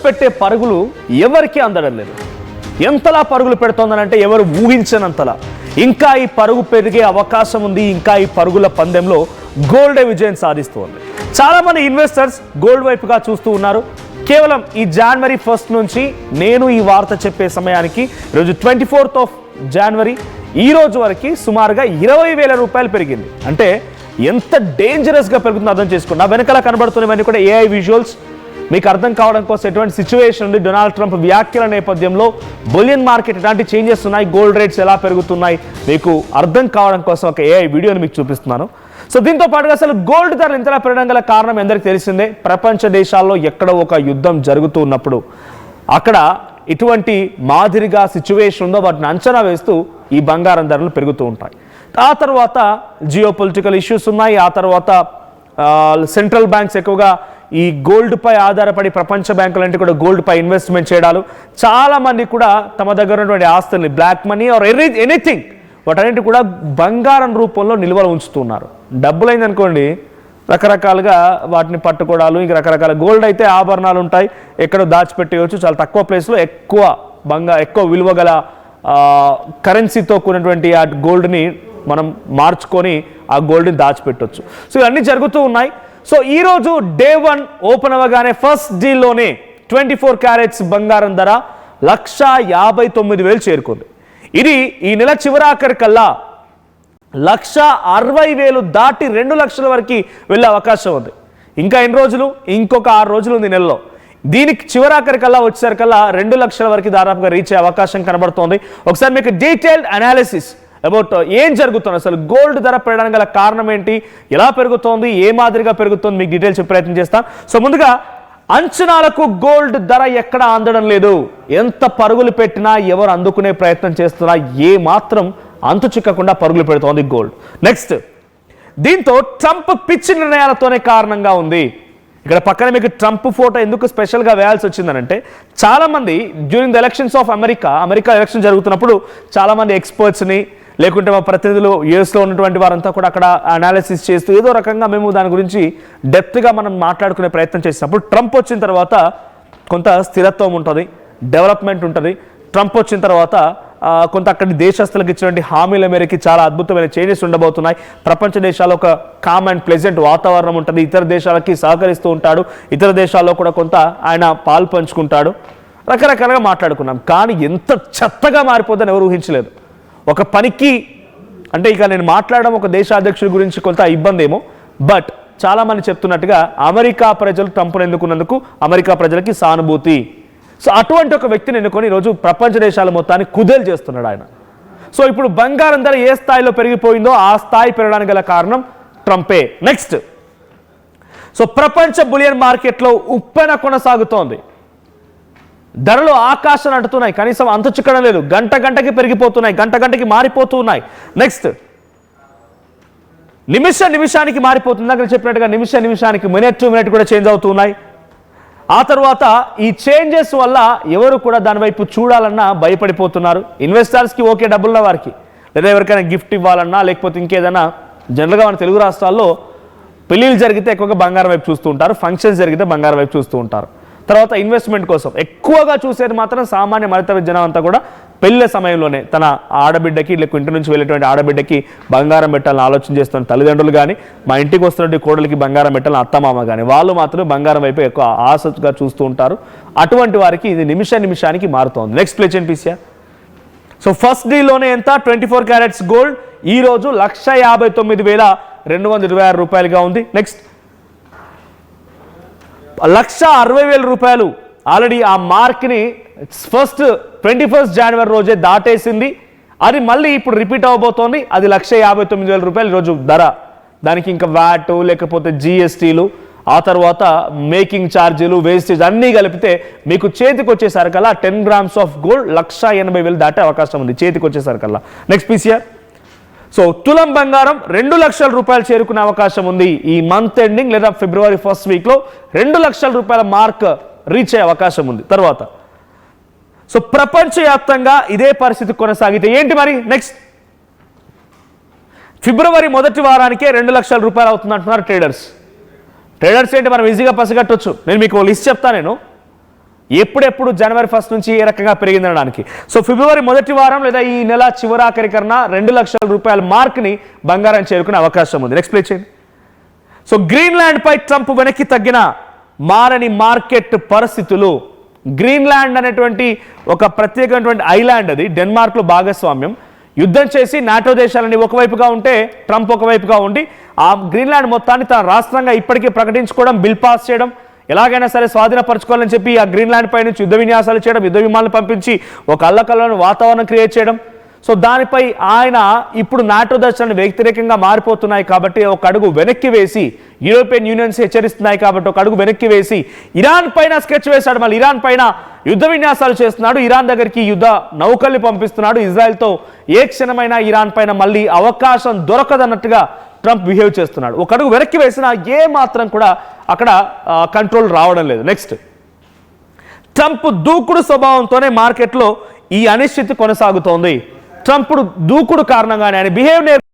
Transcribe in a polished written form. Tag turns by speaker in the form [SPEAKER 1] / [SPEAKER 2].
[SPEAKER 1] పెట్టే పరుగులు ఎవరికి అందడం లేదు. ఎంతలా పరుగులు పెడుతోందనంటే ఎవరు ఊహించనంతలా. ఇంకా ఈ పరుగు పెరిగే అవకాశం ఉంది. ఇంకా ఈ పరుగుల పందెంలో గోల్డ్ విజయం సాధిస్తోంది. చాలా మంది ఇన్వెస్టర్స్ గోల్డ్ వైపుగా చూస్తూ ఉన్నారు. కేవలం ఈ జనవరి 1 నుంచి నేను ఈ వార్త చెప్పే సమయానికి ఈరోజు 24th జనవరి ఈ రోజు వరకు సుమారుగా 20,000 రూపాయలు పెరిగింది. అంటే ఎంత డేంజరస్గా పెరుగుతుందో అర్థం చేసుకోండి. నా వెనకాల కనబడుతున్నవన్నీ కూడా ఏఐ విజువల్స్. మీకు అర్థం కావడం కోసం ఎటువంటి సిచ్యువేషన్ ఉంది, డొనాల్డ్ ట్రంప్ వ్యాఖ్యల నేపథ్యంలో బులియన్ మార్కెట్ ఎలాంటి చేంజెస్ ఉన్నాయి, గోల్డ్ రేట్స్ ఎలా పెరుగుతున్నాయి, మీకు అర్థం కావడం కోసం ఒక ఏఐ వీడియోని మీకు చూపిస్తున్నాను. సో దీంతో పాటుగా అసలు గోల్డ్ ధరలు ఇంతలా పెరగడం గల కారణం ఎందరికీ తెలిసిందే. ప్రపంచ దేశాల్లో ఎక్కడో ఒక యుద్ధం జరుగుతూ ఉన్నప్పుడు అక్కడ ఇటువంటి మాదిరిగా సిచ్యువేషన్ ఉందో వాటిని అంచనా వేస్తూ ఈ బంగారం ధరలు పెరుగుతూ ఉంటాయి. ఆ తర్వాత జియో పొలిటికల్ ఇష్యూస్ ఉన్నాయి. ఆ తర్వాత సెంట్రల్ బ్యాంక్స్ ఎక్కువగా ఈ గోల్డ్ పై ఆధారపడి, ప్రపంచ బ్యాంకులంటే కూడా గోల్డ్ పై ఇన్వెస్ట్మెంట్ చేయడాలు, చాలా మంది కూడా తమ దగ్గర ఉన్నటువంటి ఆస్తుల్ని, బ్లాక్ మనీ ఆర్ ఎనీథింగ్, వాటన్నిటి కూడా బంగారం రూపంలో నిల్వలు ఉంచుతున్నారు. డబ్బులైంది అనుకోండి రకరకాలుగా వాటిని పట్టుకోవడాలు, ఇంక రకరకాల గోల్డ్ అయితే ఆభరణాలు ఉంటాయి, ఎక్కడో దాచిపెట్టేయచ్చు. చాలా తక్కువ ప్లేస్లో ఎక్కువ విలువ గల కరెన్సీతో కూడినటువంటి ఆ గోల్డ్ని మనం మార్చుకొని ఆ గోల్డ్ని దాచిపెట్టవచ్చు. సో ఇవన్నీ జరుగుతూ ఉన్నాయి. సో ఈరోజు డే 1 ఓపెన్ అవ్వగానే ఫస్ట్ డీల్లోనే 24 క్యారెట్స్ బంగారం ధర 1,59,000 చేరుకుంది. ఇది ఈ నెల చివరాఖరికల్లా 1,60,000 దాటి 2 లక్షల వరకు వెళ్ళే అవకాశం ఉంది. ఇంకా ఎన్ని రోజులు? ఇంకొక 6 రోజులు ఉంది నెలలో. దీనికి చివరాఖరికల్లా వచ్చేసరికల్లా 2 లక్షల వరకు దాదాపుగా రీచ్ అయ్యే అవకాశం కనబడుతోంది. ఒకసారి మీకు డీటెయిల్డ్ అనాలిసిస్ అబౌట్ ఏం జరుగుతుంది, అసలు గోల్డ్ ధర పెరగడానికి గల కారణం ఏంటి, ఎలా పెరుగుతోంది, ఏ మాదిరిగా పెరుగుతోంది, మీకు డీటెయిల్స్ చెప్పే ప్రయత్నం చేస్తాం. సో ముందుగా అంచనాలకు గోల్డ్ ధర ఎక్కడ అందడం లేదు. ఎంత పరుగులు పెట్టినా, ఎవరు అందుకునే ప్రయత్నం చేస్తున్నా ఏ మాత్రం అంతు చిక్కకుండా పరుగులు పెడుతోంది గోల్డ్. నెక్స్ట్, దీంతో ట్రంప్ పిచ్చి నిర్ణయాలతోనే కారణంగా ఉంది. ఇక్కడ పక్కన మీకు ట్రంప్ ఫోటో ఎందుకు స్పెషల్గా వేయాల్సి వచ్చిందనంటే, చాలామంది during the elections of America election జరుగుతున్నప్పుడు చాలామంది ఎక్స్పర్ట్స్ని, లేకుంటే మా ప్రతినిధులు యూఎస్లో ఉన్నటువంటి వారంతా కూడా అక్కడ అనాలిసిస్ చేస్తూ ఏదో రకంగా మేము దాని గురించి డెప్త్గా మనం మాట్లాడుకునే ప్రయత్నం చేసినప్పుడు, ట్రంప్ వచ్చిన తర్వాత కొంత స్థిరత్వం ఉంటుంది, డెవలప్మెంట్ ఉంటుంది. ట్రంప్ వచ్చిన తర్వాత కొంత అక్కడి దేశస్తులకు ఇచ్చినటువంటి హామీల మేరకి చాలా అద్భుతమైన చేంజెస్ ఉండబోతున్నాయి. ప్రపంచ దేశాల్లో ఒక కామ్ అండ్ ప్లెజెంట్ వాతావరణం ఉంటుంది. ఇతర దేశాలకి సహకరిస్తూ ఉంటాడు. ఇతర దేశాల్లో కూడా కొంత ఆయన పాలు పంచుకుంటాడు. రకరకాలుగా మాట్లాడుకున్నాం. కానీ ఎంత చెత్తగా మారిపోతుందని ఎవరు ఊహించలేదు. ఒక పనికి అంటే ఇక నేను మాట్లాడడం ఒక దేశాధ్యక్షుడి గురించి కొంత ఇబ్బంది ఏమో, బట్ చాలామంది చెప్తున్నట్టుగా అమెరికా ప్రజలు ట్రంప్ను ఎన్నుకున్నందుకు అమెరికా ప్రజలకి సానుభూతి. సో అటువంటి ఒక వ్యక్తిని ఎన్నుకొని ఈరోజు ప్రపంచ దేశాల మొత్తాన్ని కుదేలు చేస్తున్నాడు ఆయన. సో ఇప్పుడు బంగారం ధర ఏ స్థాయిలో పెరిగిపోయిందో ఆ స్థాయి పెరగడానికి గల కారణం ట్రంపే. నెక్స్ట్, సో ప్రపంచ బులియన్ మార్కెట్లో ఉప్పెన కొనసాగుతోంది. ధరలు ఆకాశం అంటున్నాయి, కనీసం అంతు చిక్కడం లేదు. గంట గంటకి పెరిగిపోతున్నాయి, గంట గంటకి మారిపోతూ ఉన్నాయి. నెక్స్ట్, నిమిషానికి మారిపోతుంది. అక్కడ చెప్పినట్టుగా నిమిషానికి, మినిట్ టు మినిట్ కూడా చేంజ్ అవుతున్నాయి. ఆ తర్వాత ఈ చేంజెస్ వల్ల ఎవరు కూడా దాని వైపు చూడాలన్నా భయపడిపోతున్నారు. ఇన్వెస్టర్స్కి ఓకే, డబ్బులున్న వారికి, లేదా ఎవరికైనా గిఫ్ట్ ఇవ్వాలన్నా, లేకపోతే ఇంకేదైనా, జనరల్గా మన తెలుగు రాష్ట్రాల్లో పెళ్ళిళ్ళు జరిగితే ఎక్కువగా బంగారం వైపు చూస్తూ ఉంటారు, ఫంక్షన్స్ జరిగితే బంగారం వైపు చూస్తూ ఉంటారు. తర్వాత ఇన్వెస్ట్మెంట్ కోసం ఎక్కువగా చూసేది మాత్రం సామాన్య మధ్యతరగతి జనం అంతా కూడా పెళ్ళి సమయంలోనే తన ఆడబిడ్డకి, లేక ఇంటి నుంచి వెళ్ళేటువంటి ఆడబిడ్డకి బంగారం పెట్టాలని ఆలోచన చేస్తున్న తల్లిదండ్రులు కానీ, మా ఇంటికి వస్తున్నటువంటి కోడలికి బంగారం పెట్టాలని అత్తమామ కానీ, వాళ్ళు మాత్రం బంగారం వైపు ఎక్కువ ఆసక్తిగా చూస్తూ ఉంటారు. అటువంటి వారికి ఇది నిమిషానికి మారుతోంది. Next place and PCR. So first డీల్లోనే ఎంత, 24 క్యారెట్స్ గోల్డ్ ఈరోజు 1,59,226 రూపాయలుగా ఉంది. నెక్స్ట్, 1,60,000 రూపాయలు ఆల్రెడీ ఆ మార్క్ని 21 జనవరి రోజే దాటేసింది. అది మళ్ళీ ఇప్పుడు రిపీట్ అవ్వబోతోంది. అది 1,59,000 రూపాయలు ఈరోజు ధర. దానికి ఇంకా వ్యాట్, లేకపోతే జిఎస్టీలు, ఆ తర్వాత మేకింగ్ ఛార్జీలు, వేస్టేజ్ అన్నీ కలిపితే మీకు చేతికి వచ్చేసరికల్లా 10 grams ఆఫ్ గోల్డ్ 1,80,000 దాటే అవకాశం ఉంది చేతికి వచ్చేసరికల్లా. Next PCR. సో తులం బంగారం 2 లక్షల రూపాయలు చేరుకునే అవకాశం ఉంది. ఈ మంత్ ఎండింగ్ లేదా ఫిబ్రవరి 1st వీక్లో 2 లక్షల రూపాయల మార్క్ రీచ్ అయ్యే అవకాశం ఉంది. తర్వాత సో ప్రపంచవ్యాప్తంగా ఇదే పరిస్థితి కొనసాగితే ఏంటి మరి నెక్స్ట్, ఫిబ్రవరి మొదటి వారానికే 2 లక్షల రూపాయలు అవుతుంది అంటున్నారు ట్రేడర్స్. ఏంటి మనం ఈజీగా పసిగట్టవచ్చు. నేను మీకు లిస్ట్ చెప్తా. నేను ఎప్పుడెప్పుడు జనవరి 1 నుంచి ఏ రకంగా పెరిగిందనడానికి. సో ఫిబ్రవరి మొదటి వారం లేదా ఈ నెల చివరాఖరికన్నా 2 లక్షల రూపాయల మార్క్ని బంగారం చేరుకునే అవకాశం ఉంది. నెక్స్ట్ ప్లే చేయండి. సో గ్రీన్లాండ్ పై ట్రంప్ వెనక్కి తగ్గిన మారని మార్కెట్ పరిస్థితులు. గ్రీన్లాండ్ అనేటువంటి ఒక ప్రత్యేకమైనటువంటి ఐలాండ్, అది డెన్మార్క్లో భాగస్వామ్యం. యుద్ధం చేసి నాటో దేశాలని ఒకవైపుగా ఉంటే ట్రంప్ ఒకవైపుగా ఉండి ఆ గ్రీన్లాండ్ మొత్తాన్ని తన రాష్ట్రంగా ఇప్పటికే ప్రకటించుకోవడం, బిల్ పాస్ చేయడం, ఎలాగైనా సరే స్వాధీనపరచుకోవాలని చెప్పి ఆ గ్రీన్లాండ్ పై నుంచి యుద్ధ విన్యాసాలు చేయడం, యుద్ధ విమానాలు పంపించి ఒక అల్లకల్లోని వాతావరణం క్రియేట్ చేయడం. సో దానిపై ఆయన ఇప్పుడు నాటో దేశాలను వ్యతిరేకంగా మారిపోతున్నాయి కాబట్టి ఒక అడుగు వెనక్కి వేసి, యూరోపియన్ యూనియన్స్ హెచ్చరిస్తున్నాయి కాబట్టి ఒక అడుగు వెనక్కి వేసి ఇరాన్ పైన స్కెచ్ వేశాడు. మళ్ళీ ఇరాన్ పైన యుద్ధ విన్యాసాలు చేస్తున్నాడు, ఇరాన్ దగ్గరికి యుద్ధ నౌకల్ని పంపిస్తున్నాడు. ఇజ్రాయెల్తో ఏ క్షణమైనా ఇరాన్ పైన మళ్ళీ అవకాశం దొరకదన్నట్టుగా ట్రంప్ బిహేవ్ చేస్తున్నాడు. ఒక అడుగు వెనక్కి వేసినా ఏ మాత్రం కూడా అక్కడ కంట్రోల్ రావడం లేదు. నెక్స్ట్, ట్రంప్ దూకుడు స్వభావంతోనే మార్కెట్లో ఈ అనిశ్చితి కొనసాగుతోంది. ట్రంప్ దూకుడు కారణంగానే ఆయన బిహేవ్